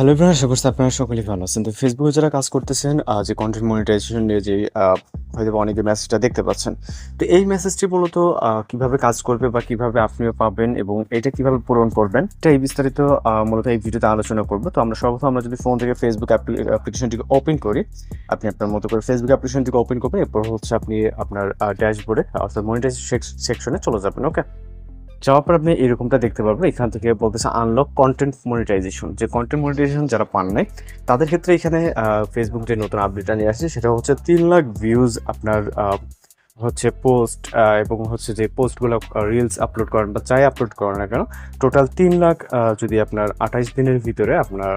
Hello everyone, আশা করছি আপনারা সকলেই ভালো আছেন। তো ফেসবুকে যারা কাজ করতেছেন, যে কন্টেন্ট মনিটাইজেশন নিয়ে যে হয়তো অনেকে মেসেজটা দেখতে পাচ্ছেন। তো এই মেসেজটি মূলত কিভাবে কাজ করবে বা কিভাবে আপনিও পাবেন এবং এটা কিভাবে পূরণ করবেন, এটা এই বিস্তারিত মূলত এই ভিডিওতে আলোচনা করব। তো আমরা সর্বপ্রথম আমরা যদি ফোন থেকে ফেসবুক অ্যাপ্লিকেশনটিকে ওপেন করি, আপনি আপনার মতো করে ফেসবুক অ্যাপ্লিকেশনটিকে ওপেন করবেন। এরপর হচ্ছে আপনি আপনার ড্যাশবোর্ডে অর্থাৎ মনিটাইজেশন সেকশনে চলে যাবেন। ওকে, যাওয়ার পর আপনি এরকমটা দেখতে পারবেন। এখান থেকে বলতেছে আনলক কন্টেন্ট মনিটাইজেশন। যে কন্টেন্ট মনিটাইজেশন যারা পান নাই তাদের ক্ষেত্রে এখানে ফেসবুক যে নতুন আপডেটটা নিয়ে আসছে সেটা হচ্ছে 3 লাখ ভিউজ আপনার হচ্ছে পোস্ট এবং হচ্ছে যে পোস্টগুলো রিলস আপলোড করেন বা যাই আপলোড করেন না কেন, টোটাল 3 লাখ যদি আপনার 28 দিনের ভিতরে আপনার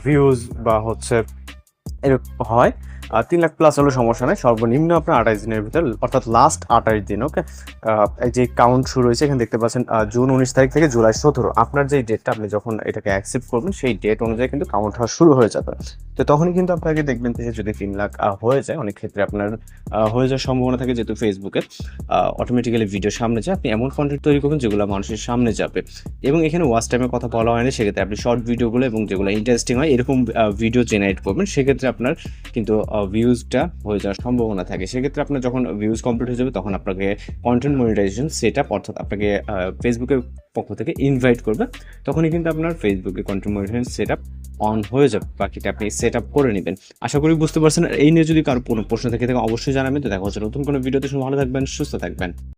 ভিউজ বা হচ্ছে এরকম হয়, 3 লাখ প্লাস হলে সমস্যা নেই। সর্বনিম্ন আপনার 28 দিনের ভিতরে, অর্থাৎ লাস্ট 28 দিন। ওকে, এই যে কাউন্ট শুরু হয়েছে এখানে দেখতে পাচ্ছেন, জুন 19 তারিখ থেকে জুলাই 17। আপনার যে ডেটটা আপনি যখন এটাকে অ্যাকসেপ্ট করবেন সেই ডেট অনুযায়ী কিন্তু কাউন্ট হওয়া শুরু হয়ে যাবে। তো তখনই কিন্তু আপনাকে দেখবেন যে যদি 3 লাখ হয়ে যায়, অনেক ক্ষেত্রে আপনার হয়ে যাওয়ার সম্ভাবনা থাকে, যেহেতু ফেসবুকে অটোমেটিক্যালি ভিডিও সামনে যায়। আপনি এমন কন্টেন্ট তৈরি করবেন যেগুলো মানুষের সামনে যাবে। এবং এখানে ওয়াচ টাইমের কথা বলা হয়নি, সেক্ষেত্রে আপনি শর্ট ভিডিওগুলো এবং যেগুলো ইন্টারেস্টিং হয় এরকম ভিডিও জেনারেট করবেন। সেক্ষেত্রে আপনার কিন্তু ভিউজটা হয়ে যাওয়ার সম্ভাবনা থাকে। সেক্ষেত্রে আপনার যখন ভিউজ কমপ্লিট হয়ে যাবে তখন আপনাকে কন্টেন্ট মনিটাইজেশন সেট আপ, অর্থাৎ আপনাকে ফেসবুকের পক্ষ থেকে ইনভাইট করবে। তখনই কিন্তু আপনার ফেসবুকে content monetization set up on হয়ে যাবে। বাকিটা আপনি সেট আপ করে নেবেন। আশা করি বুঝতে পারছেন। এই নিয়ে যদি কারো কোনো প্রশ্ন থেকে থাকে অবশ্যই জানাবেন। তো দেখা হচ্ছে নতুন কোনো ভিডিওতে। ভালো থাকবেন, সুস্থ থাকবেন।